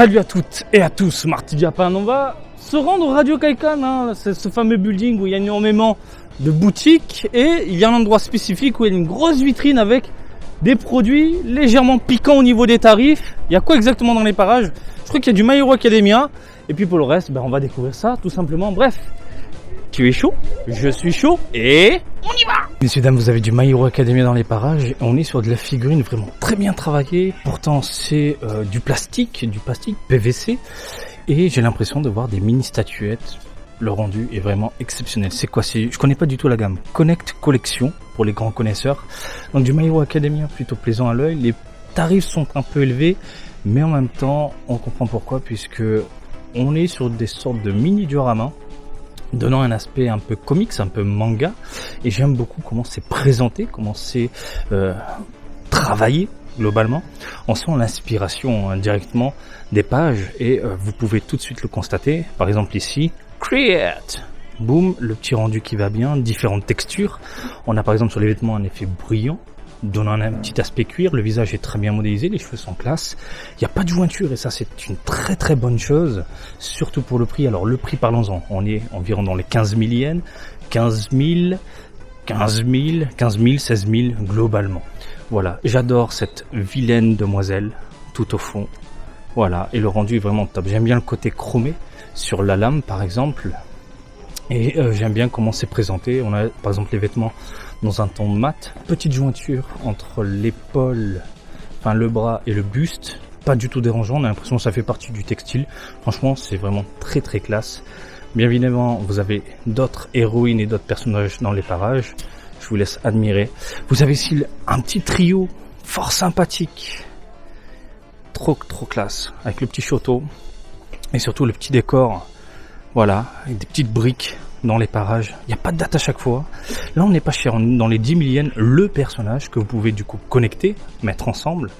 Salut à toutes et à tous, Marty Japan. On va se rendre au Radio Kaikan, hein. C'est ce fameux building où il y a énormément de boutiques et il y a un endroit spécifique où il y a une grosse vitrine avec des produits légèrement piquants au niveau des tarifs. Il y a quoi exactement dans les parages? Je crois qu'il y a du My Hero Academia et puis pour le reste, on va découvrir ça tout simplement. Bref, tu es chaud? Je suis chaud et on y va! Messieurs, dames, vous avez du My Hero Academia dans les parages. On est sur de la figurine vraiment très bien travaillée. Pourtant, c'est du plastique PVC. Et j'ai l'impression de voir des mini statuettes. Le rendu est vraiment exceptionnel. C'est quoi? Je connais pas du tout la gamme. Connect Collection pour les grands connaisseurs. Donc du My Hero Academia plutôt plaisant à l'œil. Les tarifs sont un peu élevés, mais en même temps, on comprend pourquoi, puisque on est sur des sortes de mini dioramas, donnant un aspect un peu comics, un peu manga, et j'aime beaucoup comment c'est présenté, comment c'est travaillé globalement. On sent l'inspiration directement des pages et vous pouvez tout de suite le constater. Par exemple ici, Create, boum, le petit rendu qui va bien, différentes textures. On a par exemple sur les vêtements un effet brillant, donnant un petit aspect cuir, le visage est très bien modélisé, les cheveux sont classe, il n'y a pas de jointure et ça c'est une très très bonne chose, surtout pour le prix. Alors le prix, parlons-en, on est environ dans les 15 000 yens, 15 000, 16 000 globalement. Voilà, j'adore cette vilaine demoiselle tout au fond, voilà, et le rendu est vraiment top. J'aime bien le côté chromé sur la lame par exemple, et j'aime bien comment c'est présenté. On a par exemple les vêtements dans un ton mat, petite jointure entre l'épaule, enfin le bras et le buste, pas du tout dérangeant, on a l'impression que ça fait partie du textile. Franchement, c'est vraiment très très classe. Bien évidemment, vous avez d'autres héroïnes et d'autres personnages dans les parages, je vous laisse admirer. Vous avez ici un petit trio fort sympathique, trop classe, avec le petit château et surtout le petit décor, voilà, avec des petites briques dans les parages. Il n'y a pas de date à chaque fois. Là, on n'est pas cher, on est dans les 10 000 yens, le personnage que vous pouvez du coup connecter, mettre ensemble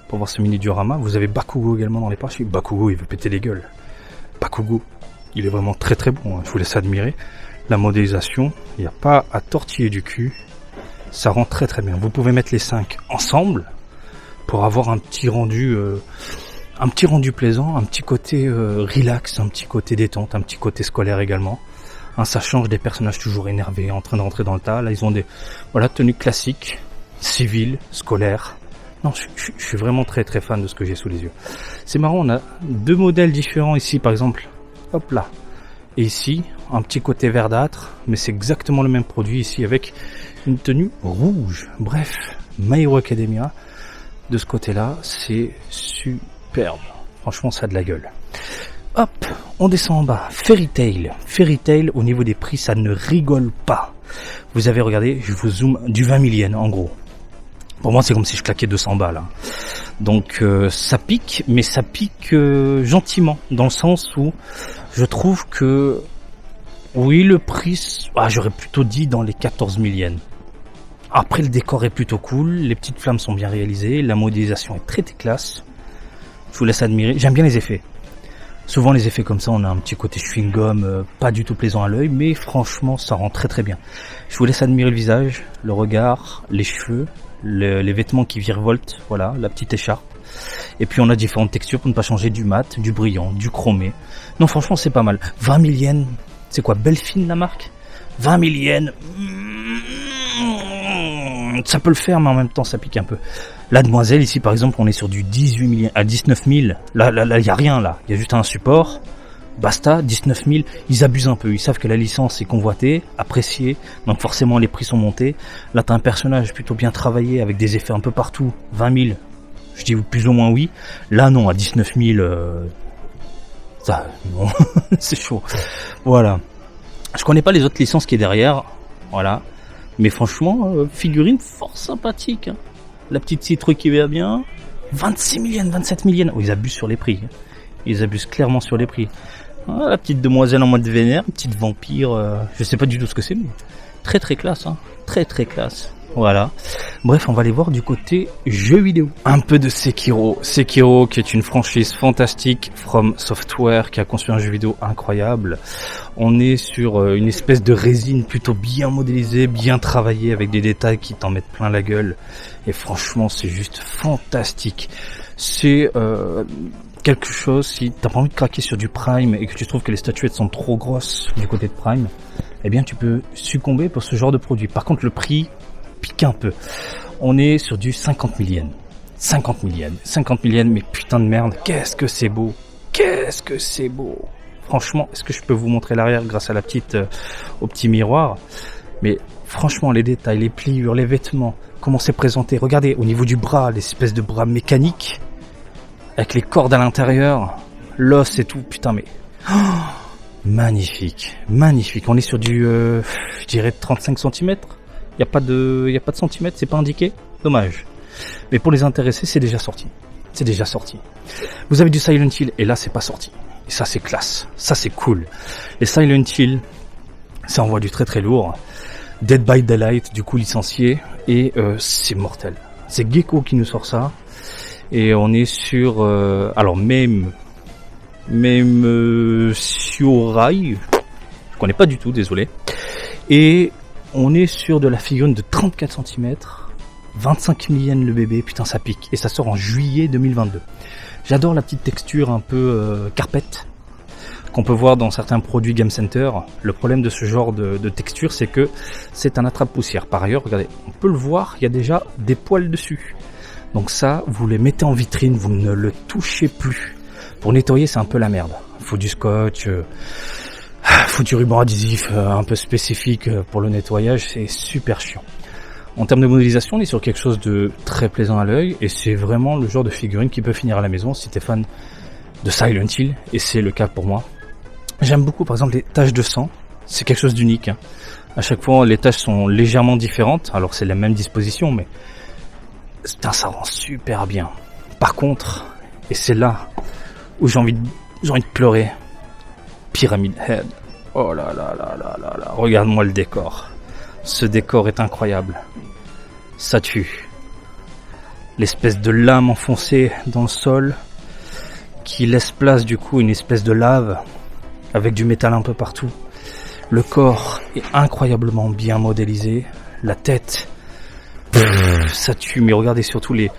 pour voir ce mini diorama. Vous avez Bakugo également dans les parages. Bakugo, il veut péter les gueules. Bakugo, il est vraiment très très bon, hein. Je vous laisse admirer. La modélisation, il n'y a pas à tortiller du cul. Ça rend très très bien. Vous pouvez mettre les 5 ensemble pour avoir un petit rendu plaisant, un petit côté relax, un petit côté détente, un petit côté scolaire également. Hein, ça change des personnages toujours énervés, en train de rentrer dans le tas. Là, ils ont des tenues classiques, civiles, scolaires. Non, je suis vraiment très très fan de ce que j'ai sous les yeux. C'est marrant, on a deux modèles différents ici, par exemple. Hop là. Et ici, un petit côté verdâtre, mais c'est exactement le même produit ici avec une tenue rouge. Bref, My Hero Academia, de ce côté-là, c'est superbe. Franchement, ça a de la gueule. Hop, on descend en bas. Fairy Tail, au niveau des prix, ça ne rigole pas. Vous avez regardé, je vous zoome, du 20 000 yens en gros. Pour moi, c'est comme si je claquais 200 balles. Hein. Donc, ça pique, mais ça pique gentiment, dans le sens où je trouve que, oui, le prix, j'aurais plutôt dit dans les 14 000 yens. Après, le décor est plutôt cool, les petites flammes sont bien réalisées, la modélisation est très classe. Je vous laisse admirer. J'aime bien les effets. Souvent les effets comme ça, on a un petit côté chewing-gum, pas du tout plaisant à l'œil, mais franchement ça rend très très bien. Je vous laisse admirer le visage, le regard, les cheveux, les vêtements qui virevoltent, voilà, la petite écharpe. Et puis on a différentes textures pour ne pas changer, du mat, du brillant, du chromé. Non, franchement c'est pas mal. 20 000 yens, c'est quoi, Belfine la marque? 20 000 yens, ça peut le faire, mais en même temps ça pique un peu. La demoiselle ici par exemple, on est sur du 18 000 à 19 000. Là il y a rien là, il y a juste un support. Basta, 19 000. Ils abusent un peu. Ils savent que la licence est convoitée, appréciée, donc forcément les prix sont montés. Là t'as un personnage plutôt bien travaillé avec des effets un peu partout. 20 000, je dis plus ou moins oui. Là non, à 19 000, ça non, c'est chaud. Voilà. Je connais pas les autres licences qui est derrière, voilà. Mais franchement, figurine fort sympathique. Hein. La petite citrouille qui va bien. 26 000 yens, 27 000 yens. Oh, ils abusent sur les prix. Ils abusent clairement sur les prix. Ah, la petite demoiselle en mode vénère, petite vampire. Je sais pas du tout ce que c'est, mais très très classe. Hein. Très très classe. Voilà. Bref, on va aller voir du côté jeux vidéo. Un peu de Sekiro. Sekiro, qui est une franchise fantastique, From Software, qui a conçu un jeu vidéo incroyable. On est sur une espèce de résine plutôt bien modélisée, bien travaillée, avec des détails qui t'en mettent plein la gueule. Et franchement, c'est juste fantastique. C'est quelque chose, si t'as pas envie de craquer sur du Prime et que tu trouves que les statuettes sont trop grosses du côté de Prime, eh bien tu peux succomber pour ce genre de produit. Par contre le prix pique un peu. On est sur du 50 000 yens. 50 000 yens. 50 000 yens, mais putain de merde, qu'est-ce que c'est beau. Qu'est-ce que c'est beau. Franchement, est-ce que je peux vous montrer l'arrière grâce à la petite, au petit miroir? Mais franchement, les détails, les pliures, les vêtements, comment c'est présenté. Regardez, au niveau du bras, l'espèce de bras mécanique, avec les cordes à l'intérieur, l'os et tout, putain mais... Oh, magnifique, magnifique. On est sur du, je dirais 35 cm. Il y a pas de centimètres, c'est pas indiqué. Dommage. Mais pour les intéressés, c'est déjà sorti. C'est déjà sorti. Vous avez du Silent Hill et là c'est pas sorti. Et ça c'est classe, ça c'est cool. Les Silent Hill, ça envoie du très très lourd. Dead by Daylight, du coup licencié, et c'est mortel. C'est Gecko qui nous sort ça. Et on est sur, alors même Siorai, je connais pas du tout, désolé. Et on est sur de la figurine de 34 cm, 25 000 yens le bébé, putain ça pique. Et ça sort en juillet 2022. J'adore la petite texture un peu carpette qu'on peut voir dans certains produits Game Center. Le problème de ce genre de texture, c'est que c'est un attrape-poussière. Par ailleurs, regardez, on peut le voir, il y a déjà des poils dessus. Donc ça, vous les mettez en vitrine, vous ne le touchez plus. Pour nettoyer, c'est un peu la merde. Faut du scotch, faut du ruban adhésif un peu spécifique pour le nettoyage, c'est super chiant. En termes de modélisation, on est sur quelque chose de très plaisant à l'œil, et c'est vraiment le genre de figurine qui peut finir à la maison si t'es fan de Silent Hill, et c'est le cas pour moi. J'aime beaucoup par exemple les taches de sang, c'est quelque chose d'unique. Hein. À chaque fois, les taches sont légèrement différentes, alors c'est la même disposition, mais putain, ça rend super bien. Par contre, et c'est là où j'ai envie de pleurer, Pyramid Head. Oh là là là là là là, regarde-moi le décor. Ce décor est incroyable. Ça tue. L'espèce de lame enfoncée dans le sol qui laisse place du coup à une espèce de lave avec du métal un peu partout. Le corps est incroyablement bien modélisé. La tête, ça tue. Mais regardez surtout les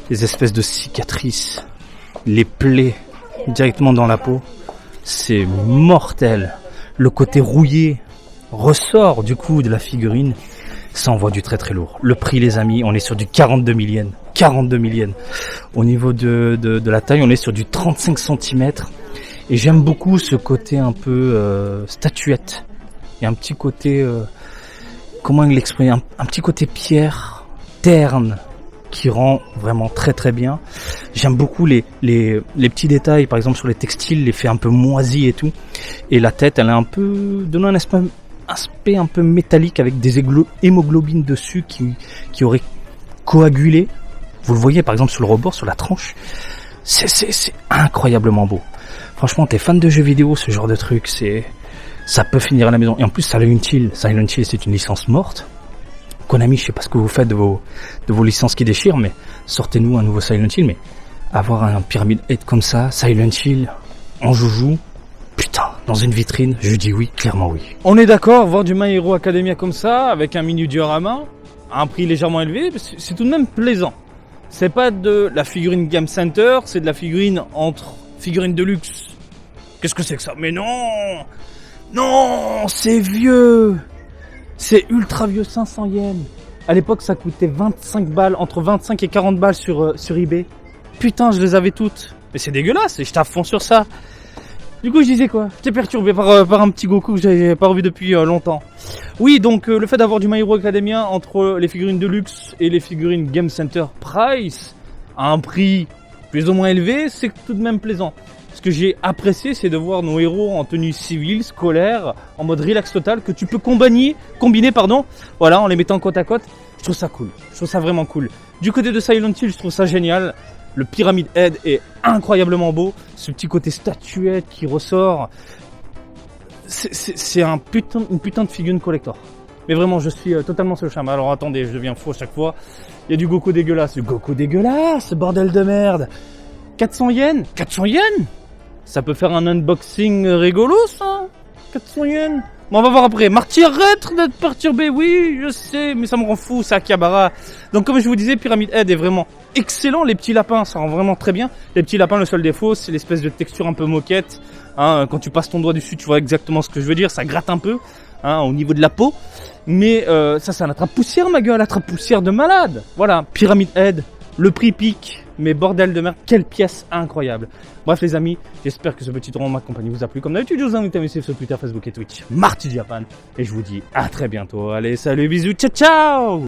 espèces de cicatrices, les plaies directement dans la peau. C'est mortel. Le côté rouillé ressort du coup de la figurine. Ça envoie du très très lourd. Le prix, les amis, on est sur du 42 000 yens. 42 000 yens. Au niveau de la taille, on est sur du 35 cm. Et j'aime beaucoup ce côté un peu statuette. Il y a un petit côté, comment l'exprimer, un petit côté pierre, terne, qui rend vraiment très très bien. J'aime beaucoup les petits détails, par exemple sur les textiles, l'effet un peu moisi et tout. Et la tête, elle est un peu, donne un aspect un peu métallique avec des hémoglobines dessus qui auraient coagulé. Vous le voyez par exemple sur le rebord, sur la tranche. C'est incroyablement beau. Franchement, t'es fan de jeux vidéo, ce genre de truc, ça peut finir à la maison. Et en plus, Silent Hill, c'est une licence morte. Konami, je sais pas ce que vous faites de vos licences qui déchirent, mais sortez-nous un nouveau Silent Hill. Mais avoir un Pyramid Head comme ça, Silent Hill, en joujou, putain, dans une vitrine, je dis oui, clairement oui. On est d'accord, voir du My Hero Academia comme ça, avec un mini diorama, à un prix légèrement élevé, c'est tout de même plaisant. C'est pas de la figurine Game Center, c'est de la figurine entre figurines de luxe. Qu'est-ce que c'est que ça? Mais non! Non! C'est vieux! C'est ultra vieux, 500 yens. À l'époque, ça coûtait 25 balles, entre 25 et 40 balles sur eBay. Putain, je les avais toutes. Mais c'est dégueulasse, et je t'affonce sur ça. Du coup, je disais quoi? J'étais perturbé par un petit Goku que j'avais pas revu depuis longtemps. Oui, donc le fait d'avoir du My Hero Academia entre les figurines de luxe et les figurines Game Center Price à un prix plus ou moins élevé, c'est tout de même plaisant. Ce que j'ai apprécié, c'est de voir nos héros en tenue civile, scolaire, en mode relax total, que tu peux combiner, voilà, en les mettant côte à côte. Je trouve ça cool. Je trouve ça vraiment cool. Du côté de Silent Hill, je trouve ça génial. Le Pyramid Head est incroyablement beau. Ce petit côté statuette qui ressort. C'est une putain de figurine collector. Mais vraiment, je suis totalement sur le charme. Alors attendez, je deviens fou à chaque fois. Il y a du Goku dégueulasse. Du Goku dégueulasse, bordel de merde. 400 yens 400 yens. Ça peut faire un unboxing rigolo, ça. 400 yens. Bon, on va voir après. Marty, arrête d'être perturbé. Oui, je sais, mais ça me rend fou, ça, Akihabara. Donc, comme je vous disais, Pyramid Head est vraiment excellent. Les petits lapins, ça rend vraiment très bien. Les petits lapins, le seul défaut, c'est l'espèce de texture un peu moquette. Hein, quand tu passes ton doigt dessus, tu vois exactement ce que je veux dire. Ça gratte un peu, hein, au niveau de la peau. Mais ça, c'est un attrape-poussière, ma gueule. Attrape-poussière de malade. Voilà, Pyramid Head. Le prix pique, mais bordel de merde, quelle pièce incroyable. Bref les amis, j'espère que ce petit tour en ma compagnie vous a plu. Comme d'habitude, je vous invite à me suivre sur Twitter, Facebook et Twitch, Marty Japan. Et je vous dis à très bientôt. Allez, salut, bisous, ciao ciao.